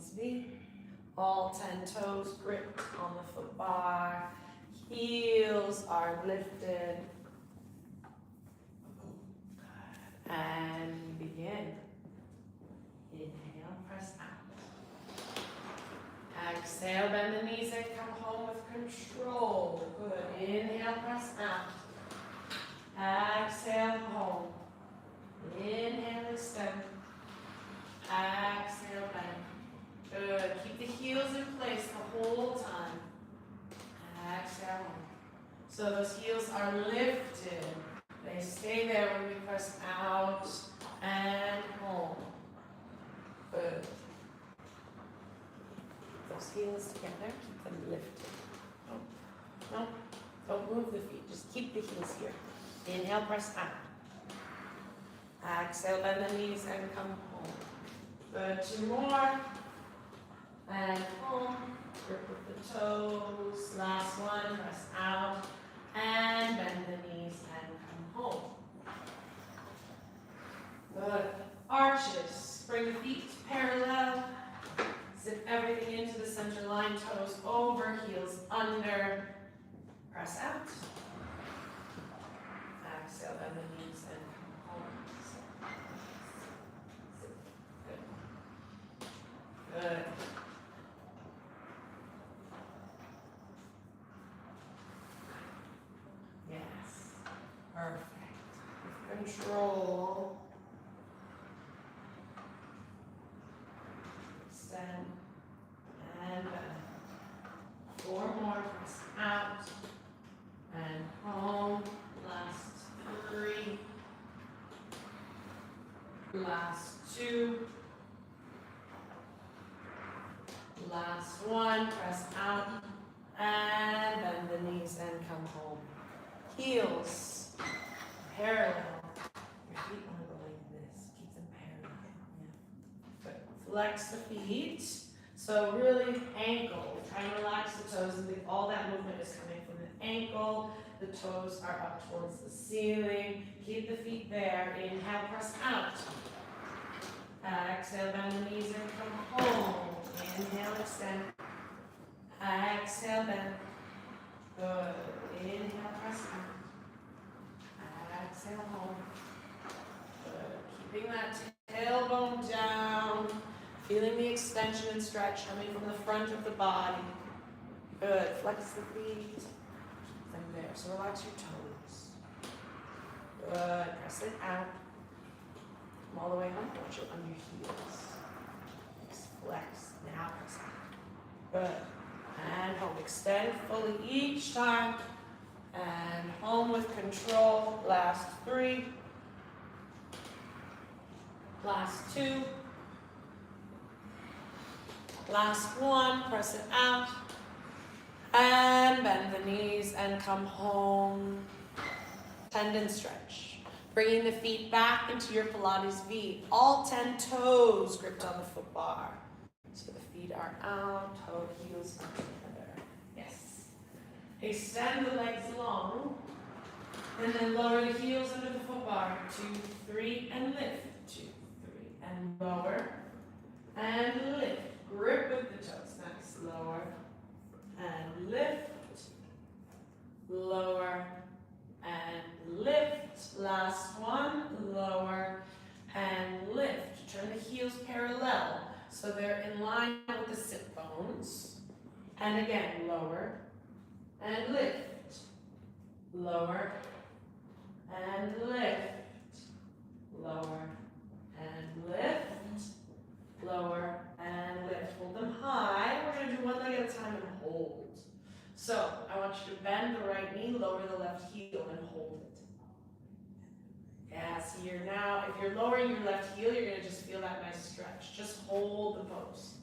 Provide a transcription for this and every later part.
Pilates V. All 10 toes gripped on the foot bar. Heels are lifted. And begin. Inhale, press out. Exhale, bend the knees and come home with control. Good. Inhale, press out. Exhale, home. Inhale, extend. Exhale, bend. Good. Keep the heels in place the whole time. Exhale, home. So those heels are lifted. They stay there when we press out and home. Good. Those heels together, keep them lifted. No, don't move the feet. Just keep the heels here. Inhale, press out. Exhale, bend the knees and come home. Good. 2 more. And home. Grip with the toes. Last one. Press out. And bend the knees and come home. Good. Arches. Bring the feet parallel. Zip everything into the center line. Toes over, heels under. Press out. Exhale, bend the knees and come home. Good. Good. Yes. Perfect. With control. Extend. And bend. 4 more. Press out. And home. Last 3. Last 2. Last 1. Press out. And bend the knees and come home. Heels parallel. Your feet want to go like this. Keep them parallel. Yeah. Good. Flex the feet. So really ankle. Try and relax the toes and all that movement is coming from the ankle. The toes are up towards the ceiling. Keep the feet there. Inhale, press out. Exhale, bend the knees and come home. Inhale, extend. Exhale, bend. Good. Inhale, press out. Exhale, home. Good. Keeping that tailbone down. Feeling the extension and stretch coming from the front of the body. Good. Flex the feet. Keep them there. So relax your toes. Good. Press it out. Come all the way home. Watch it on your heels. Flex. Now press out. Good. And home. Extend fully each time. And home with control. Last 3. Last 2. Last 1. Press it out. And bend the knees and come home. Tendon stretch. Bringing the feet back into your Pilates V. All 10 toes gripped on the foot bar. So the feet are out, toe heels are together. Yes. Extend the legs long. And then lower the heels under the foot bar. 2, 3, and lift. 2, 3, and lower. And lift. Grip with the toes. Nice. Lower. And lift. Lower. And lift. Last one. Lower. And lift. Turn the heels parallel. So they're in line with the sit bones. And again, lower. And lift. Lower. And lift. Lower. And lift. Lower. And lift. Hold them high. We're going to do one leg at a time and hold. So I want you to bend the right knee, lower the left heel, and hold it. Yes, here now, if you're lowering your left heel, you're going to just feel that nice stretch. Just hold the pose.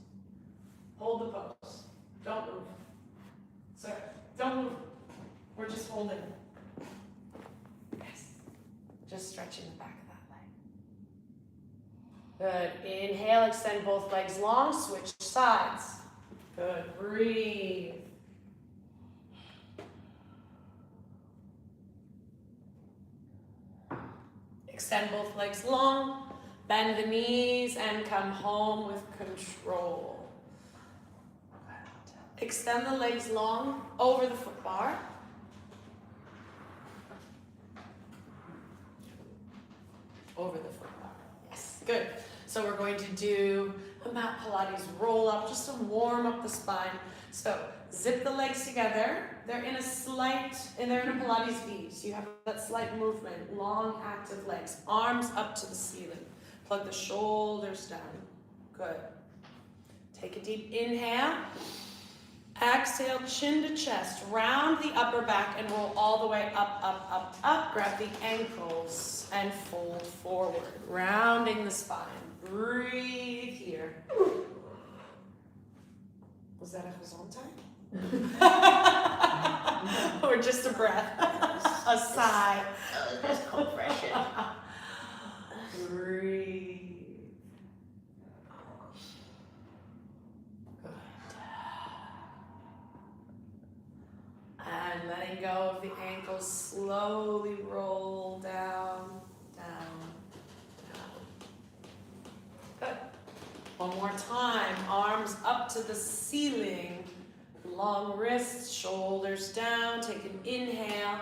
Hold the pose. Don't move. Sorry, don't move. We're just holding. Yes. Just stretching the back of that leg. Good. Inhale, extend both legs long, switch sides. Good. Breathe. Extend both legs long, bend the knees, and come home with control. Extend the legs long over the foot bar. Over the foot bar. Yes, good. So we're going to do a mat Pilates roll up just to warm up the spine. So zip the legs together. They're in a Pilates V. So you have that slight movement, long active legs, arms up to the ceiling. Plug the shoulders down. Good. Take a deep inhale. Exhale, chin to chest. Round the upper back and roll all the way up, up, up, up. Grab the ankles and fold forward. Rounding the spine. Breathe here. Was that a horizontal? Or just a breath? A sigh. Just compression. Breathe. Good. And letting go of the ankles, slowly roll down, down, down. Good. One more time. Arms up to the ceiling. Long wrists, shoulders down. Take an inhale.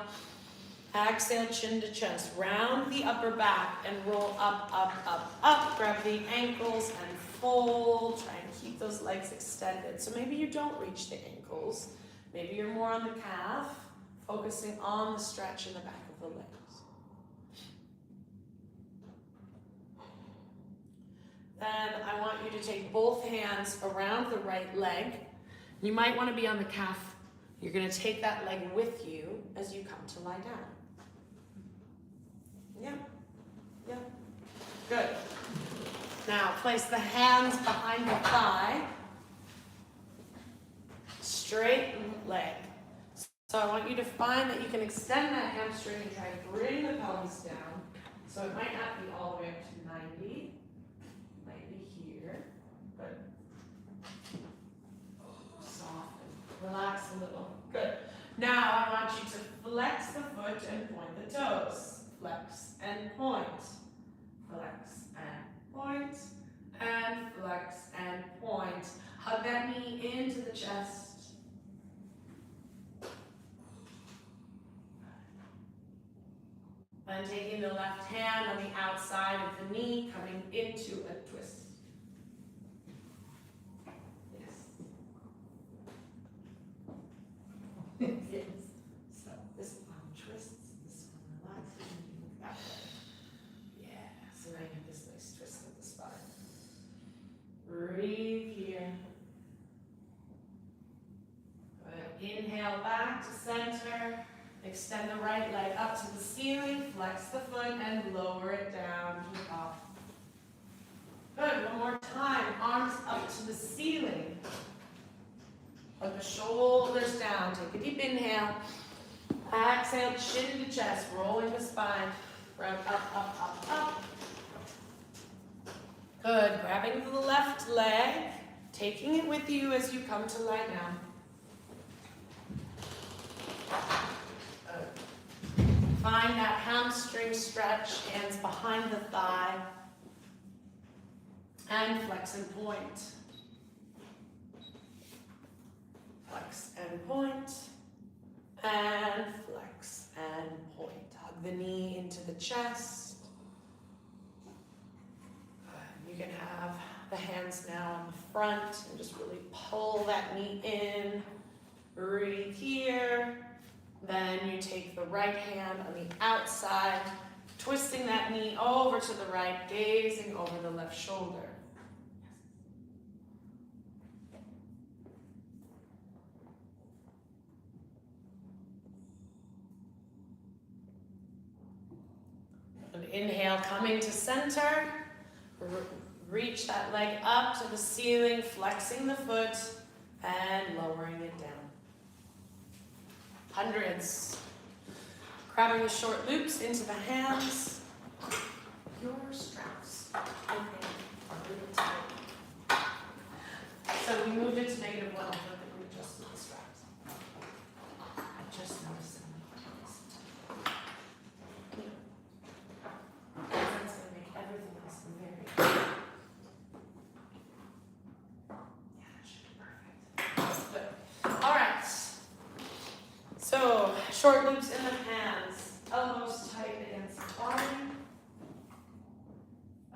Exhale, chin to chest. Round the upper back and roll up, up, up, up. Grab the ankles and fold. Try and keep those legs extended. So maybe you don't reach the ankles. Maybe you're more on the calf, focusing on the stretch in the back of the legs. Then I want you to take both hands around the right leg. You might want to be on the calf. You're going to take that leg with you as you come to lie down. Yeah. Yeah. Good. Now place the hands behind the thigh. Straighten leg. So I want you to find that you can extend that hamstring and try to bring the pelvis down. So it might not be all the way up to 90. Might be here. Good. Soften. Relax a little. Good. Now I want you to flex the foot and point the toes. Flex and point. Flex and point. And flex and point. Hug that knee into the chest. And taking the left hand on the outside of the knee, coming into a twist. Yes. Yes. So this one twists, this one relaxes, and you move that way. Yeah. So now you have this nice twist of the spine. Breathe here. Good. Inhale back to center. Extend the right leg up to the ceiling, flex the foot, and lower it down to the top. Good, one more time. Arms up to the ceiling. Put the shoulders down. Take a deep inhale. Exhale, chin to chest, rolling the spine. Round up, up, up, up. Good, grabbing the left leg, taking it with you as you come to lie down. Find that hamstring stretch, hands behind the thigh, and flex and point. Flex and point, and flex and point. Hug the knee into the chest. You can have the hands now on the front and just really pull that knee in. Breathe here. Then you take the right hand on the outside, twisting that knee over to the right, gazing over the left shoulder. An inhale, coming to center. Reach that leg up to the ceiling, flexing the foot and lowering it down. Hundreds. Grabbing the short loops into the hands. Your straps, I think, are a little tight. So we moved it to -1, but we adjusted the straps. I just noticed them. That's going to make everything else very. Yeah, that should be perfect. Good. Short loops in the hands. Elbows tight against the body.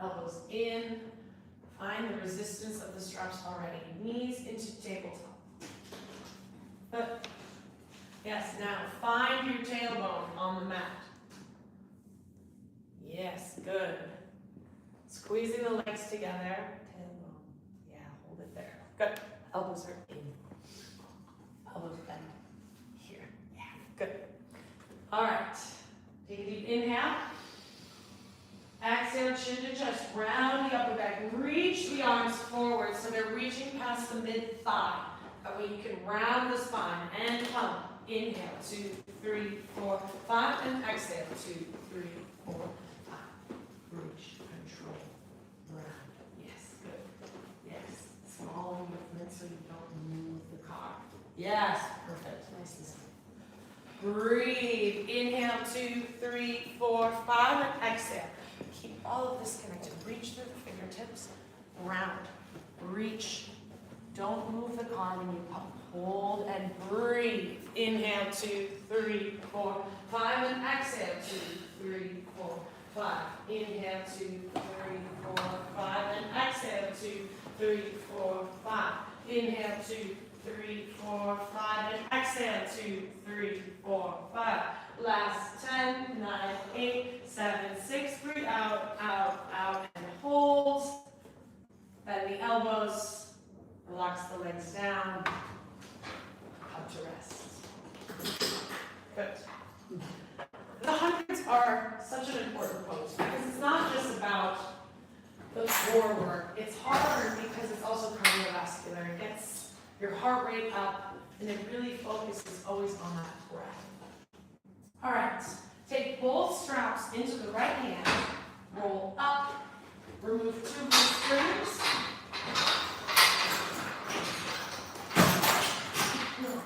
Elbows in. Find the resistance of the straps already. Knees into tabletop. Good. Yes, now find your tailbone on the mat. Yes, good. Squeezing the legs together. Tailbone. Yeah, hold it there. Good. Elbows are in. Elbows bend. Here. Yeah, good. All right. Take a deep inhale. Exhale, chin to chest. Round the upper back. Reach the arms forward so they're reaching past the mid-thigh. That way you can round the spine and come. Inhale, 2, 3, 4, 5, and exhale, 2, 3, 4, 5. Reach, control, round. Yes, good. Yes, small movement so you don't move the car. Yes, perfect. Nice and slow. Breathe. Inhale, 2, 3, 4, 5, and exhale. Keep all of this connected. Reach through the fingertips. Round. Reach. Don't move the car when you pump. Hold and breathe. Inhale, 2, 3, 4, 5, and exhale, 2, 3, 4, 5. Inhale, 2, 3, 4, 5, and exhale, 2, 3, 4, 5. Inhale, 2, 3, 4, 5, and exhale, 2, 3, 4, 5. Last 10, 9, 8, 7, 6. Breathe out, out, out, and hold. Bend the elbows. Relax the legs down. Up to rest. Good. The hundreds are such an important pose because it's not just about the core work. It's hard because it's also cardiovascular. It gets your heart rate up and it really focuses always on that breath. All right. Take both straps into the right hand. Roll up. Remove 2 blue strings.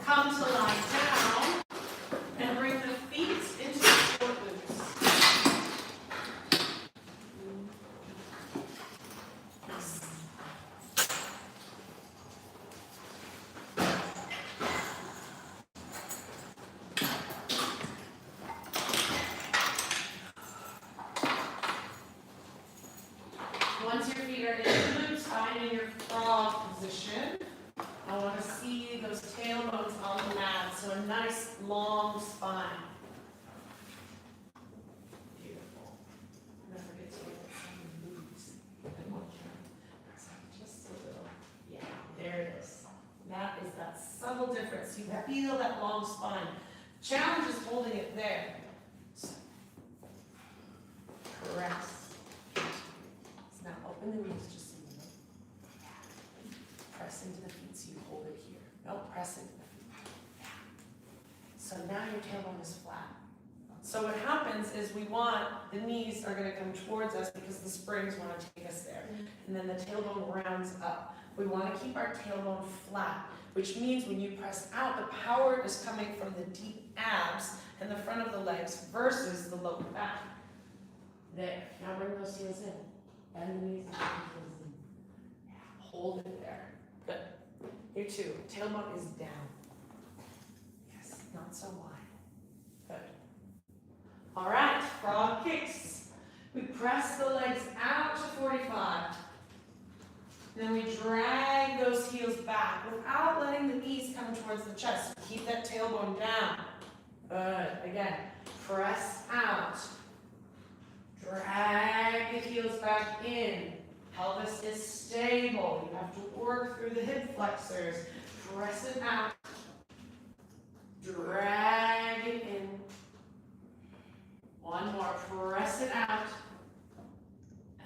Come to lie down and bring the feet into the short loops. Once your feet are in the loops, find in your frog position. I want to see those tailbones on the mat, so a nice long spine. Beautiful. Don't forget to get some moves. Just a little. Yeah, there it is. That is that subtle difference. You feel that long spine. Challenge is holding it there. So, press. So now open the knees just a little. Press into the feet so you hold it here. No, press into the feet. So now your tailbone is flat. So what happens is the knees are going to come towards us because the springs want to take us there. And then the tailbone rounds up. We want to keep our tailbone flat, which means when you press out, the power is coming from the deep abs and the front of the legs versus the lower back. There. Now bring those heels in. Bend the knees and bring the heels in. Yeah. Hold it there. Good. Here too. Tailbone is down. Yes, not so wide. Good. All right, frog kicks. We press the legs out to 45. Then we drag those heels back without letting the knees come towards the chest. Keep that tailbone down. Good. Again, press out. Drag the heels back in. Pelvis is stable. You have to work through the hip flexors. Press it out. Drag it in. One more. Press it out.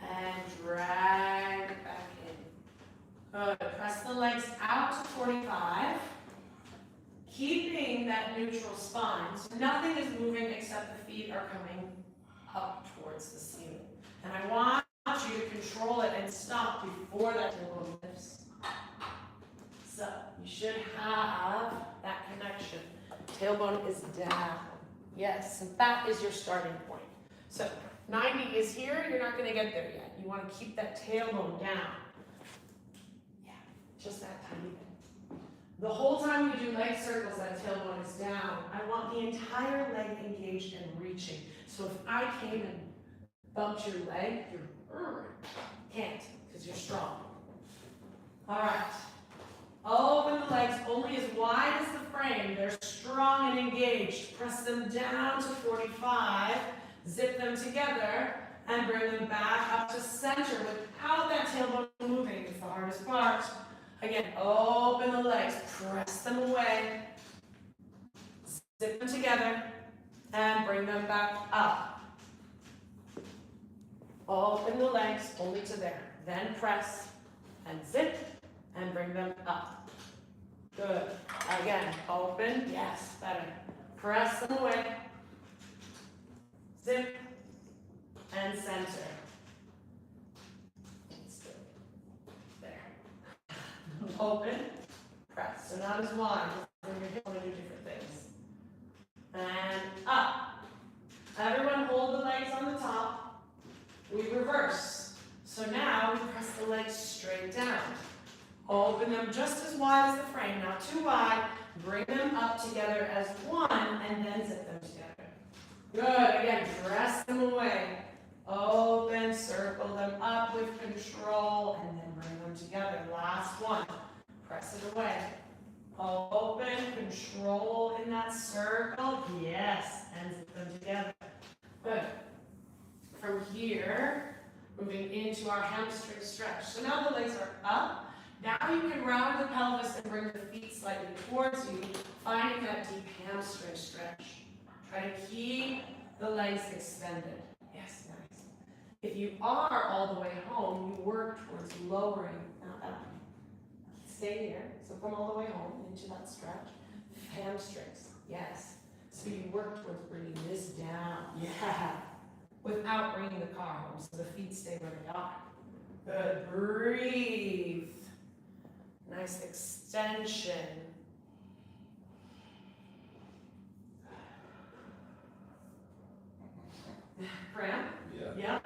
And drag it back in. Good. Press the legs out to 45. Keeping that neutral spine. So nothing is moving except the feet are coming up towards the ceiling. And I want you to control it and stop before that tailbone lifts. So you should have that connection. Tailbone is down. Yes, and that is your starting point. So 90 is here, you're not going to get there yet. You want to keep that tailbone down. Yeah, just that tiny bit. The whole time we do leg circles, that tailbone is down. I want the entire leg engaged and reaching. So if I came and bumped your leg, you can't, because you're strong. All right. Open the legs only as wide as the frame. They're strong and engaged. Press them down to 45. Zip them together and bring them back up to center without that tailbone moving. It's the hardest part. Again, open the legs. Press them away. Zip them together and bring them back up. Open the legs only to there. Then press and zip and bring them up. Good. Again, open. Yes, better. Press them away. Zip and center. There. Open. Press. So not as wide. When you're going to do different things. And up. Everyone hold the legs on the top. We reverse. So now we press the legs straight down. Open them just as wide as the frame, not too wide. Bring them up together as one, and then zip them together. Good. Again, press them away. Open, circle them up with control, and then bring them together. Last one. Press it away. Open, control in that circle. Yes, and zip them together. Good. From here, moving into our hamstring stretch. So now the legs are up. Now you can round the pelvis and bring the feet slightly towards you, finding that deep hamstring stretch. Try to keep the legs extended. Yes, nice. If you are all the way home, you work towards lowering, not that way. Stay here. So come all the way home into that stretch. Hamstrings. Yes. So you work towards bringing this down. Yeah. Without bringing the car home, so the feet stay where they are. Good. Breathe. Nice extension. Cramp? Yeah. Yeah.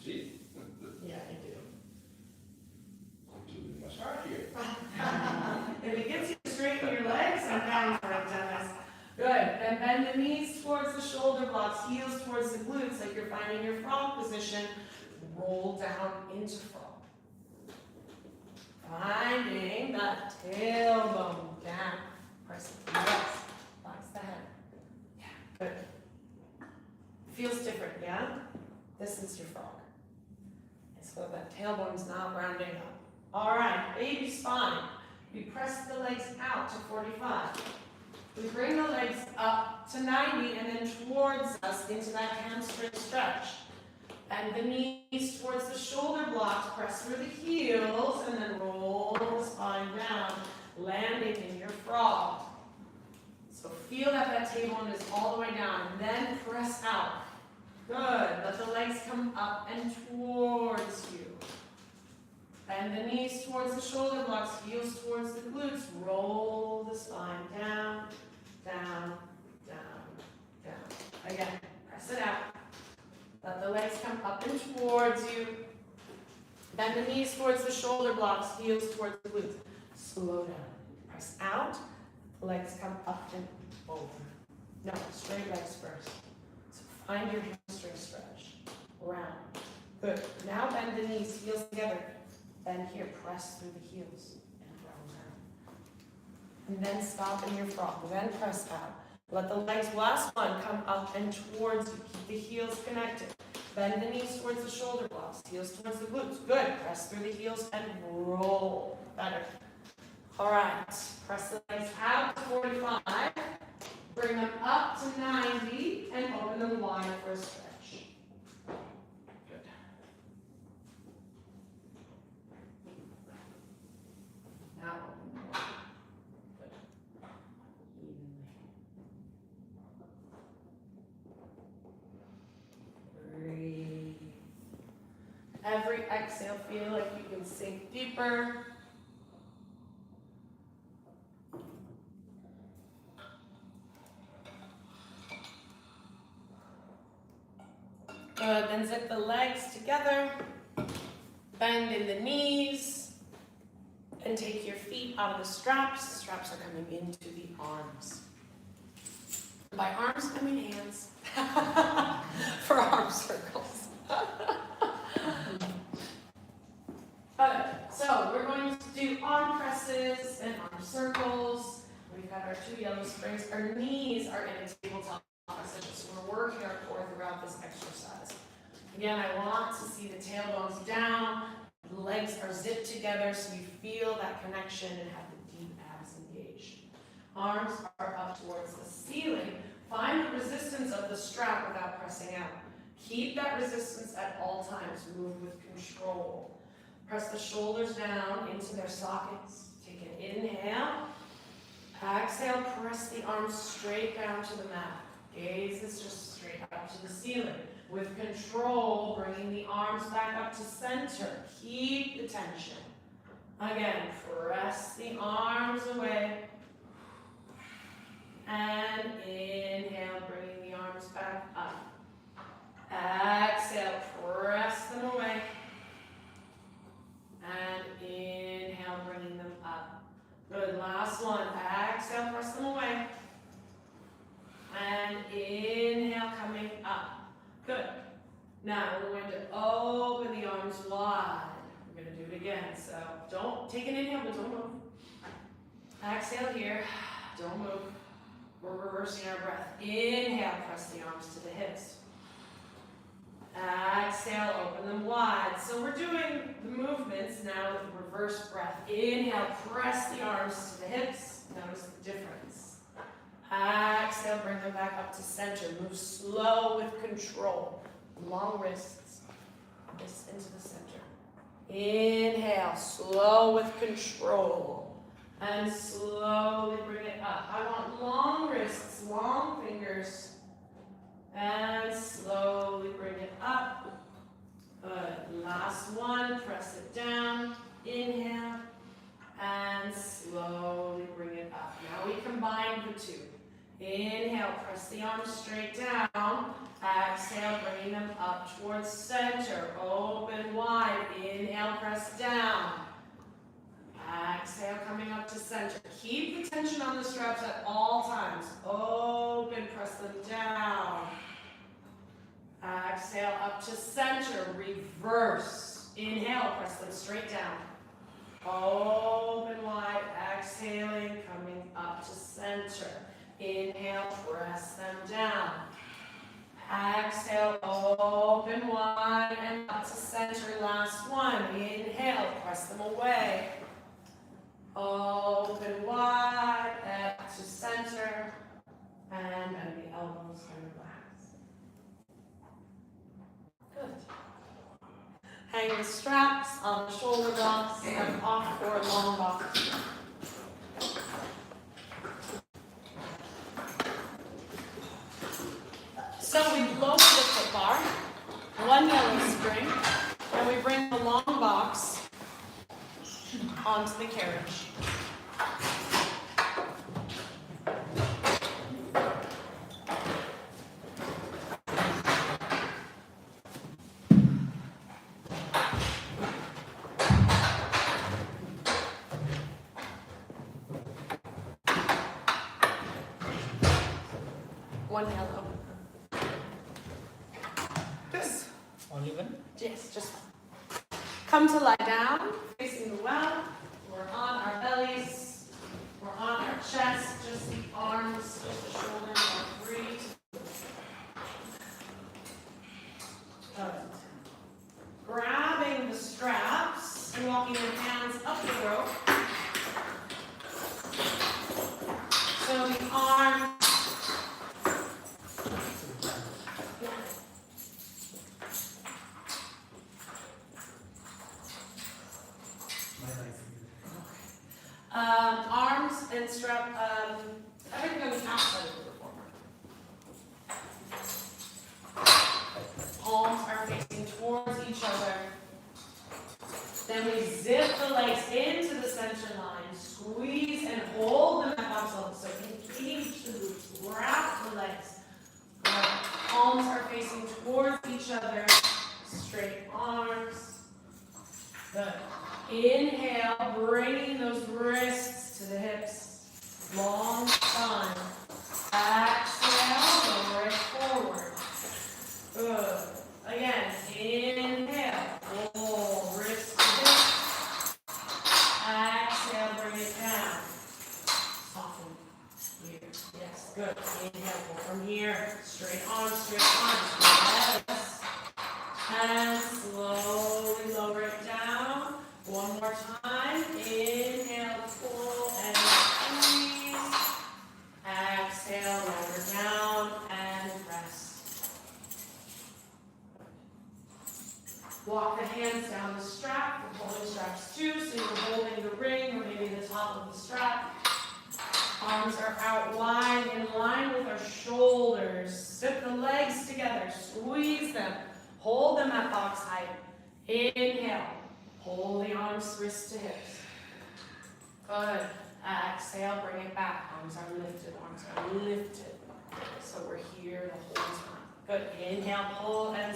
See? Yeah, I do. I'm doing my start here. If it gets you straighten your legs, I'm down for it, Dennis. Good. Then bend the knees towards the shoulder blocks, heels towards the glutes, like you're finding your frog position. Roll down into frog. Finding that tailbone down. Press it. Yes. Box the head. Yeah. Good. Feels different, yeah? This is your frog. So that tailbone's not rounding up. All right. Baby spine. We press the legs out to 45. We bring the legs up to 90 and then towards us into that hamstring stretch. And the knees towards the shoulder blocks, press through the heels, and then roll the spine down, landing in your frog. So feel that that tailbone is all the way down, and then press out. Good. Let the legs come up and towards you. And the knees towards the shoulder blocks, heels towards the glutes. Roll the spine down, down, down, down. Again, press it out. Let the legs come up and towards you. Bend the knees towards the shoulder blocks, heels towards the glutes. Slow down. Press out. The legs come up and over. No, straight legs first. So find your hamstring stretch. Round. Good. Now bend the knees, heels together. Bend here, press through the heels and round. And then stop in your frog. Then press out. Let the legs, last one, come up and towards you. Keep the heels connected. Bend the knees towards the shoulder blocks, heels towards the glutes. Good. Press through the heels and roll. Better. All right. Press the legs out to 45. Bring them up to 90 and open them wide for a stretch. Good. Now open them wide. Breathe. Every exhale, feel like you can sink deeper. Good, then zip the legs together. Bend in the knees. And take your feet out of the straps. Straps are coming into the arms. By arms, I mean hands. For arm circles. Okay, so we're going to do arm presses and arm circles. We've got our 2 yellow springs. Our knees are in a tabletop position, so we're working our core throughout this exercise. Again, I want to see the tailbones down, the legs are zipped together so you feel that connection and have the deep abs engaged. Arms are up towards the ceiling. Find the resistance of the strap without pressing out. Keep that resistance at all times. Move with control. Press the shoulders down into their sockets. Take an inhale. Exhale, press the arms straight down to the mat. Gaze is just straight up to the ceiling. With control, bringing the arms back up to center. Keep the tension. Again, press the arms away. And inhale, bringing the arms back up. Exhale, press them away. And inhale, bringing them up. Good, last one. Exhale, press them away. And inhale, coming up. Good. Now we're going to open the arms wide. We're going to do it again. So don't take an inhale, but don't move. Exhale here. Don't move. We're reversing our breath. Inhale, press the arms to the hips. Exhale, open them wide. So we're doing the movements now with reverse breath. Inhale, press the arms to the hips. Notice the difference. Exhale, bring them back up to center. Move slow with control. Long wrists. Wrists into the center. Inhale, slow with control. And slowly bring it up. I want long wrists, long fingers. And slowly bring it up. Good. Last one. Press it down. Inhale. And slowly bring it up. Now we combine the 2. Inhale, press the arms straight down. Exhale, bringing them up towards center. Open wide. Inhale, press down. Exhale, coming up to center. Keep the tension on the straps at all times. Open, press them down. Exhale, up to center. Reverse. Inhale, press them straight down. Open wide. Exhaling, coming up to center. Inhale, press them down. Exhale, open wide and up to center. Last one. Inhale, press them away. Open wide, up to center. And bend the elbows and relax. Good. Hang the straps on the shoulder blocks and off for a long box. So we lower the foot bar, 1 yellow spring, and we bring the long box onto the carriage. One yellow. Good. Only one? Yes, just one. Come to lie down, facing the well. We're on our bellies. We're on our chest. Just the arms, just the shoulders are free. Good. Grabbing the straps and walking your hands up the rope. So the arm. Arms and strap, everything on the outside of the performer. Palms are facing towards each other. Then we zip the legs into the center line, squeeze and hold them at arm's length. So engage the glutes, wrap the legs. Palms are facing towards each other, straight arms. Good. Inhale, bringing those wrists to the hips. Long spine. Exhale, lower it forward. Good. Again, inhale. Pull, wrist to hip. Exhale, bring it down. Soften here. Yes, good. Inhale, pull from here. Straight arms, straight arms. Yes. And slowly lower it down. One more time. Inhale, pull and squeeze. Exhale, lower down and rest. Walk the hands down the strap. We're holding straps too, so you're holding the ring or maybe the top of the strap. Arms are out wide in line with our shoulders. Sit the legs together. Squeeze them. Hold them at box height. Inhale. Pull the arms, wrists to hips. Good. Exhale, bring it back. Arms are lifted, arms are lifted. So we're here the whole time. Good. Inhale, pull and